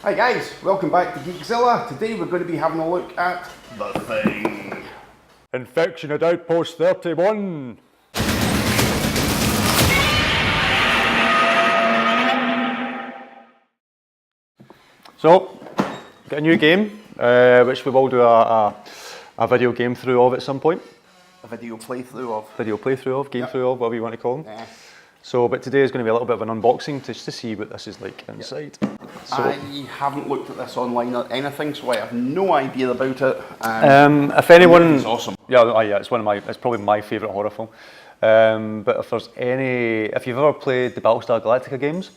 Hi guys, welcome back to Geekszilla. Today we're going to be having a look at The Thing. Infection at Outpost 31. So, got a new game, which we will do a video game through of at some point. A video playthrough of. Game through of, whatever you want to call them. Yeah. So, but today is going to be a little bit of an unboxing just to see what this is like inside. So, I haven't looked at this online or anything, so I have no idea about it. if anyone, it's awesome. Yeah, it's it's probably my favourite horror film. But if you've ever played the Battlestar Galactica games,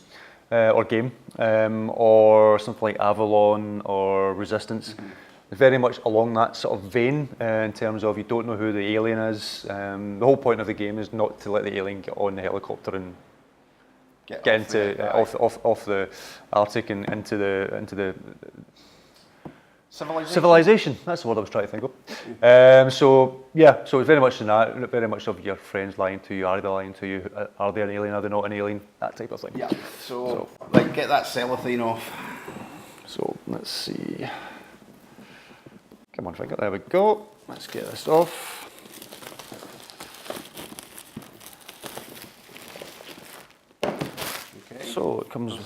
or something like Avalon or Resistance, very much along that sort of vein in terms of you don't know who the alien is. The whole point of the game is not to let the alien get on the helicopter and get off the Arctic and into the civilization. That's the word I was trying to think of. So it's very much in that, very much of your friends lying to you. Are they lying to you? Are they an alien? Are they not an alien? That type of thing. Yeah. So like, get that cellophane off. So let's see. Come on, finger. There we go. Let's get this off. Okay. So it comes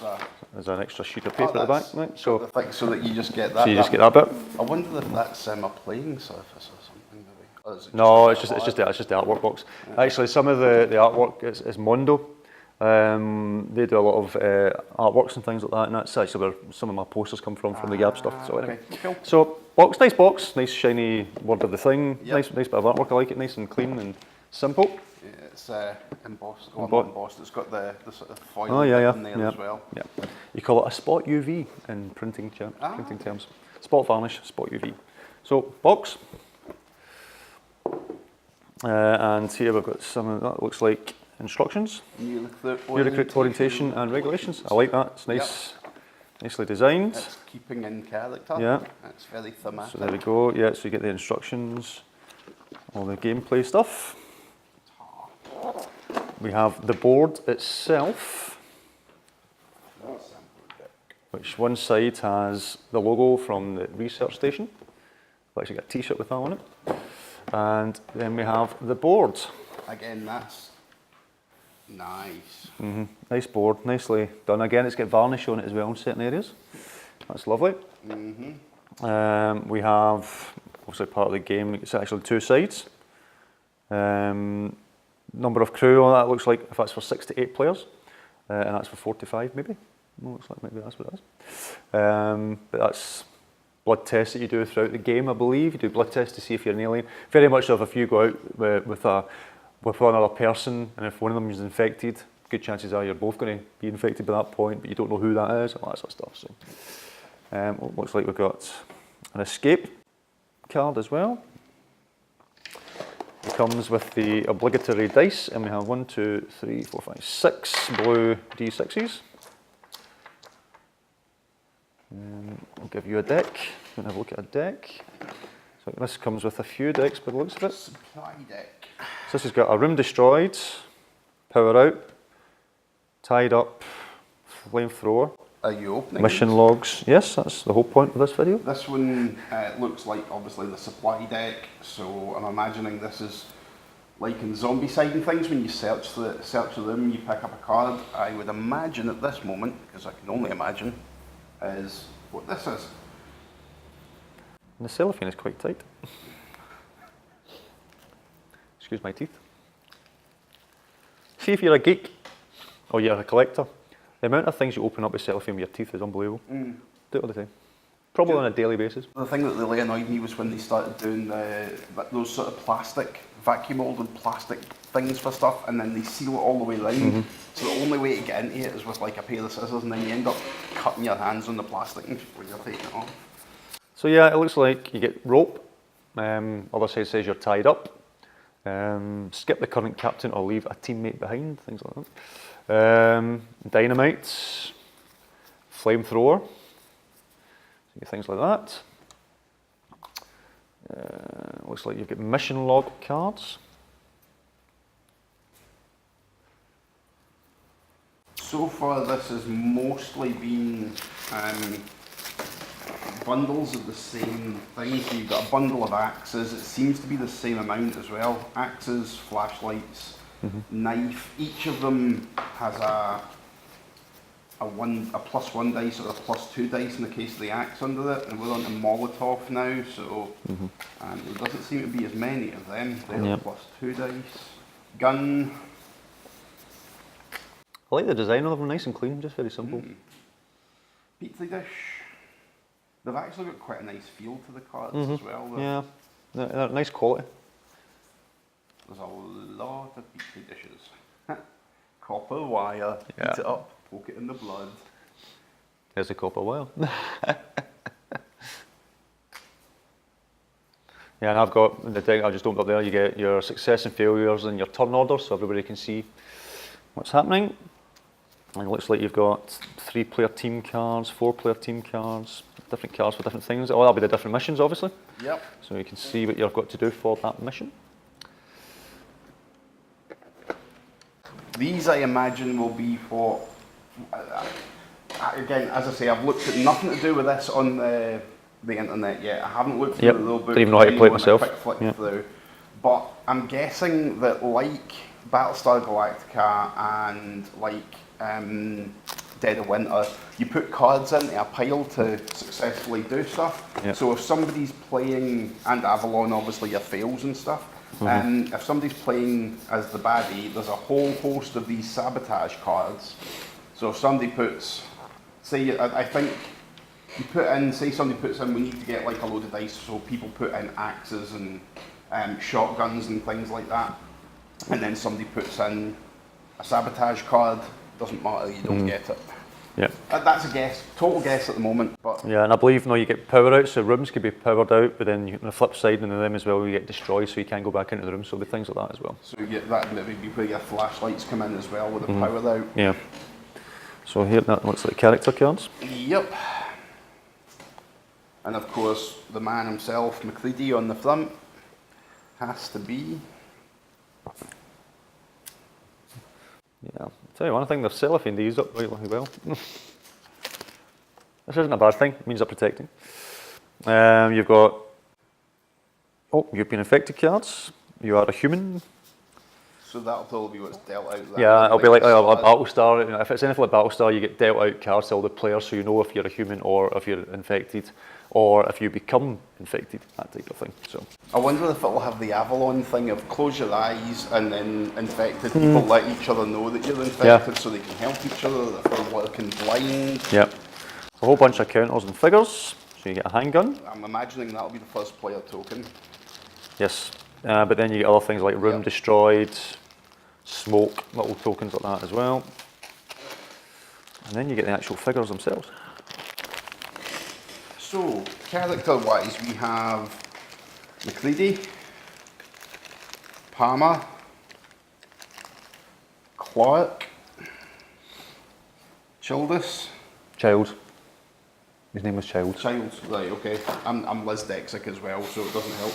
as an extra sheet of paper at the back, right? So that you just get that. So you just get that bit. I wonder if that's a playing surface or something, maybe. Or is it No, it's just the artwork box. Yeah. Actually, some of the artwork is Mondo. They do a lot of artworks and things like that, and that's actually where some of my posters come from the Gab stuff. So anyway, cool. So box, nice shiny word of the thing, nice bit of artwork. I like it, nice and clean and simple. Yeah, it's embossed. Well, not embossed. It's got the sort of foil in there as well. Yeah, you call it a spot UV in printing terms. Spot varnish, spot UV. So box, and here we've got some of that looks like instructions. New recruit orientation and regulations. I like that. It's nice, nicely designed. It's keeping in character. Yeah. It's very thematic. So there we go. Yeah. So you get the instructions, all the gameplay stuff. We have the board itself, which one side has the logo from the research station. I've actually got a T-shirt with that on it. And then we have the board. Again, that's nice. Nice board, nicely done. Again, it's got varnish on it as well in certain areas. That's lovely. We have, obviously part of the game, it's actually two sides. Number of crew on that looks like if that's for 6 to 8 players, and that's for 4 to 5 maybe. No, looks like maybe that's what it is. But that's blood tests that you do throughout the game, I believe. You do blood tests to see if you're an alien. Very much of if you go out with one other person, and if one of them is infected, good chances are you're both going to be infected by that point, but you don't know who that is, all that sort of stuff. So, looks like we've got an escape card as well. It comes with the obligatory dice, and we have 1, 2, 3, 4, 5, 6 blue D6s. I'll give you a deck. We're going to have a look at a deck. So this comes with a few decks by the looks of it. Supply deck. So this has got a room destroyed, power out, tied up, flamethrower. Are you opening mission these? logs? Yes, that's the whole point of this video. This one looks like obviously the supply deck, so I'm imagining this is like in zombie side and things when you search the room, you pick up a card. I would imagine at this moment, because I can only imagine, is what this is. And the cellophane is quite tight. Excuse my teeth. See if you're a geek or you're a collector, the amount of things you open up with cellophane with your teeth is unbelievable. Do it all the time. Probably on a daily basis. The thing that really annoyed me was when they started doing those sort of plastic, vacuum molded plastic things for stuff, and then they seal it all the way around. So the only way to get into it is with like a pair of scissors, and then you end up cutting your hands on the plastic when you're taking it off. So yeah, it looks like you get rope. Other side says you're tied up. Skip the current captain or leave a teammate behind, things like that. Dynamite, flamethrower, things like that. Looks like you've got mission log cards. So far this has mostly been bundles of the same thing. So you've got a bundle of axes. It seems to be the same amount as well. Axes, flashlights, knife. Each of them has a +1 dice or a +2 dice in the case of the axe under it. And we're on to Molotov now, so there doesn't seem to be as many of them. They're Yep. +2 dice. Gun. I like the design of them, nice and clean, just very simple. Petri dish. They've actually got quite a nice feel to the cards as well. Yeah, they're nice quality. There's a lot of petri dishes. Copper wire, Yeah. heat it up, poke it in the blood. There's the copper wire. Yeah, and I've got in the deck, I just opened up there, you get your success and failures and your turn order, so everybody can see what's happening. And it looks like you've got 3-player team cards, 4-player team cards, different cards for different things. Oh, that'll be the different missions, obviously. Yep. So you can see what you've got to do for that mission. These, I imagine, will be for. Again, as I say, I've looked at nothing to do with this on the internet yet. I haven't looked through Yep. the little book. Don't even know how to play it myself. Quick flick Yep. through. But I'm guessing that, like Battlestar Galactica and like Dead of Winter, you put cards into a pile to successfully do stuff. Yep. So if somebody's playing, and Avalon obviously your fails and stuff, if somebody's playing as the baddie, there's a whole host of these sabotage cards. So if somebody puts, say, I think you put in, say somebody puts in, we need to get like a load of dice, so people put in axes and shotguns and things like that. And then somebody puts in a sabotage card, doesn't matter, you don't get it. Yeah. That's a guess, total guess at the moment. But Yeah, and I believe you get power out, so rooms could be powered out, but then on the flip side, and them as well, you get destroyed, so you can't go back into the room, so there'll be things like that as well. so you get that, maybe where your flashlights come in as well with the power out. Yeah. So here, that looks like character cards. Yep. And of course, the man himself, McCready, on the front, has to be. Yeah, I'll tell you one thing, they're cellophaned these up really well. This isn't a bad thing, it means they're protecting. You've got, you've been infected cards, you are a human. So that'll probably be what's dealt out. Yeah, it'll be like a Battlestar. You know, if it's anything like Battlestar, you get dealt out cards to all the players, so you know if you're a human or if you're infected, or if you become infected, that type of thing. So I wonder if it'll have the Avalon thing of close your eyes and then infected people let each other know that you're infected, so they can help each other if they're working blind. Yep, a whole bunch of counters and figures. So you get a handgun. I'm imagining that'll be the first player token. Yes, but then you get other things like room destroyed, smoke, little tokens like that as well. And then you get the actual figures themselves. So, character-wise, we have McCready, Palmer, Clark, Childers. Child. His name was Child. Childs, right, okay. I'm Liz Dexic as well, so it doesn't help.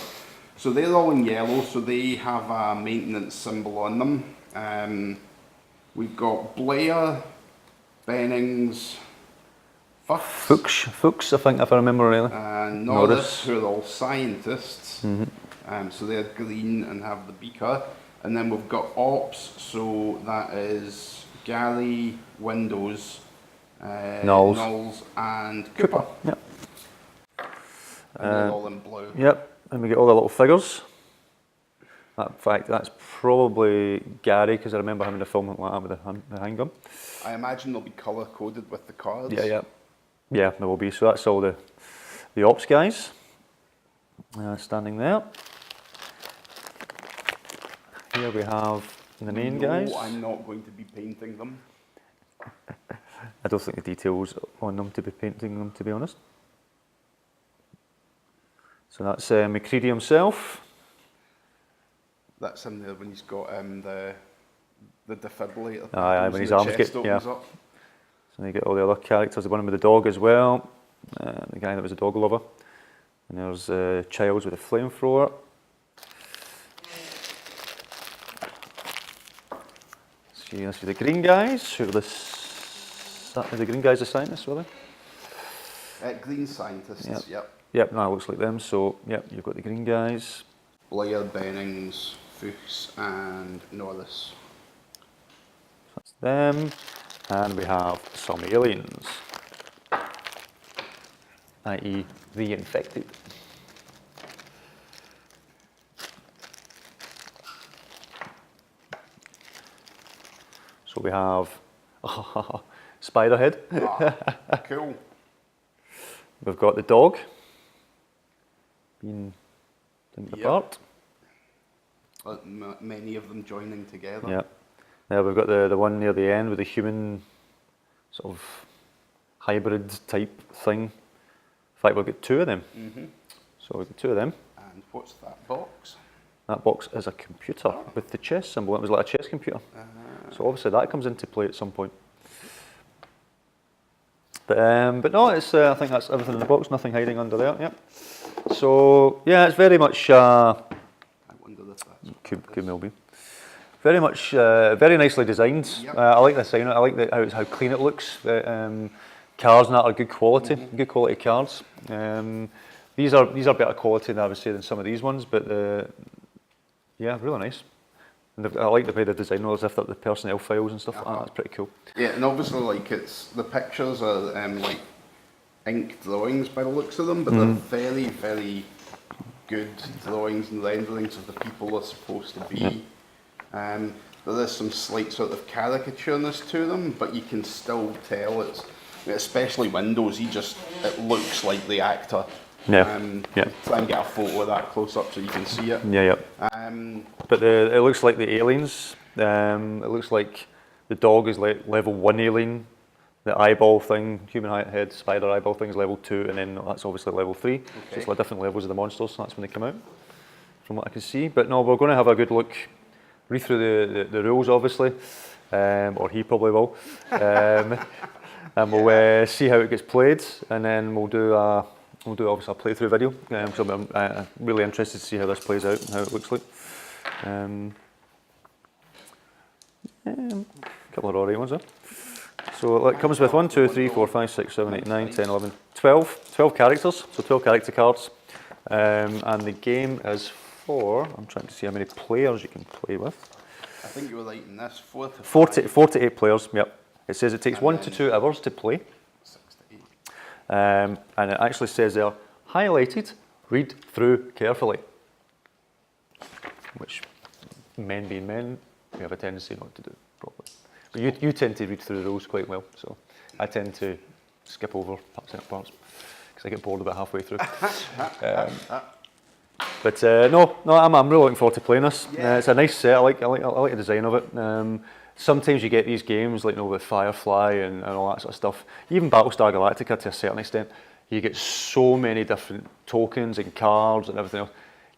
So they're all in yellow, so they have a maintenance symbol on them. We've got Blair, Bennings, Fuchs, I think, if I remember really. and Norris, who are all scientists. So they're green and have the beaker. And then we've got Ops, so that is Gary, Windows, Knowles and Cooper. Yep. And they're all in blue. Yep, and we get all the little figures. In fact, that's probably Gary, because I remember having a film like that with the handgun. I imagine they'll be colour coded with the cards. Yeah, there will be. So that's all the ops guys standing there. Here we have the main guys. I'm not going to be painting them. I don't think the details on them to be painting them, to be honest. So that's McCready himself. That's him there when he's got the defibrillator. Aye, when his arms get up. So you get all the other characters. The one with the dog as well. The guy that was a dog lover. And there's Childs with a flamethrower. See, this is the green guys. Who are the green guys, the scientists, were they? Green scientists, Yep. yep. Yep, that looks like them. So, yep, you've got the green guys. Blair, Bennings, Fuchs and Norris. That's them. And we have some aliens, i.e. the infected. So we have Spiderhead. Ah, cool. We've got the dog being apart. Many of them joining together. Yeah. Now we've got the one near the end with the human sort of hybrid type thing. In fact, we've got two of them. So we've got two of them. And what's that box? That box is a computer with the chess symbol. It was like a chess computer. So obviously that comes into play at some point. But no, it's I think that's everything in the box. Nothing hiding under there. Yep. So yeah, it's very much. I wonder if that's Could well be. Very much, very nicely designed. Yep. I like the design. I like how clean it looks. Cards and that are good quality, good quality cards. These are better quality than I would say than some of these ones, but yeah, really nice. And I like the way they design them as if they're the personnel files and stuff like that. That's pretty cool. Yeah, and obviously, like the pictures are like ink drawings by the looks of them, but they're very, very good drawings and renderings of the people they're supposed to be. There is some slight sort of caricatureness to them, but you can still tell it's, especially Windows. It looks like the actor. Yeah. Try and get a photo of that close up so you can see it. Yeah. But it looks like the aliens. It looks like the dog is like level 1 alien. The eyeball thing, human head, spider eyeball thing is level 2, and then that's obviously level 3. Okay. So it's like different levels of the monsters, so that's when they come out, from what I can see. But no, we're going to have a good look, read through the rules obviously, or he probably will, and we'll see how it gets played, and then we'll do obviously a playthrough video. So I'm really interested to see how this plays out and how it looks like. A couple of alright ones there. So it comes with 1, 2, 3, 4, 5, 6, 7, 8, 9, 10, 11, 12 characters, so 12 character cards. And the game is for, I'm trying to see how many players you can play with. I think you were right in this, 4 to 8 players, yep. It says it takes 1 to 2 hours to play. 6 to 8. And it actually says there, highlighted, read through carefully. Which, men being men, we have a tendency not to do properly. But you tend to read through the rules quite well, so I tend to skip over certain parts because I get bored about halfway through. But no, I'm really looking forward to playing this. Yeah. It's a nice set. I like the design of it. Sometimes you get these games like with Firefly and all that sort of stuff. Even Battlestar Galactica to a certain extent, you get so many different tokens and cards and everything else.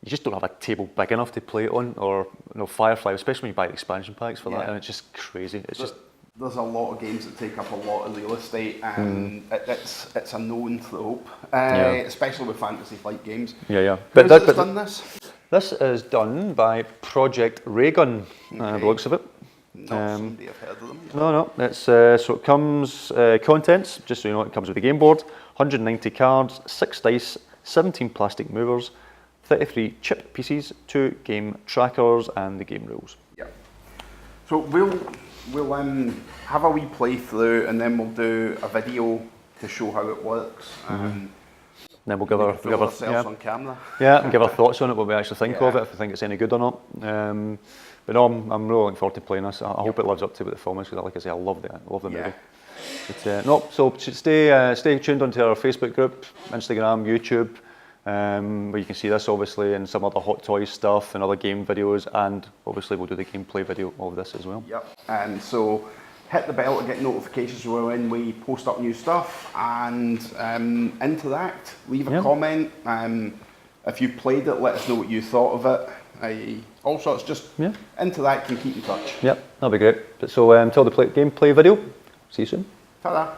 You just don't have a table big enough to play it on, or Firefly, especially when you buy the expansion packs for that, and it's just crazy. There's a lot of games that take up a lot of real estate, and it's a known trope, especially with Fantasy Flight games. Yeah. But who's done this? This is done by Project Raygun, by the looks of it. Not somebody I've heard of them. No. It's so it comes contents. Just so you know, it comes with a game board, 190 cards, 6 dice, 17 plastic movers, 33 chip pieces, 2 game trackers, and the game rules. Yeah. So we'll have a wee playthrough, and then we'll do a video to show how it works. Then we'll give ourselves on camera. Yeah, and give our thoughts on it, what we actually think of it, if we think it's any good or not. But no, I'm really looking forward to playing this. I hope it lives up to what the film is, because like I say, I love the movie. But so stay tuned onto our Facebook group, Instagram, YouTube. Where you can see this obviously, and some other Hot Toys stuff and other game videos, and obviously we'll do the gameplay video of this as well. Yep. And so hit the bell to get notifications when we post up new stuff, and interact. Leave a comment. If you played it, let us know what you thought of it. Also, it's just interact and keep in touch. Yep, that'll be great. But so until the gameplay video, see you soon. Ta-da.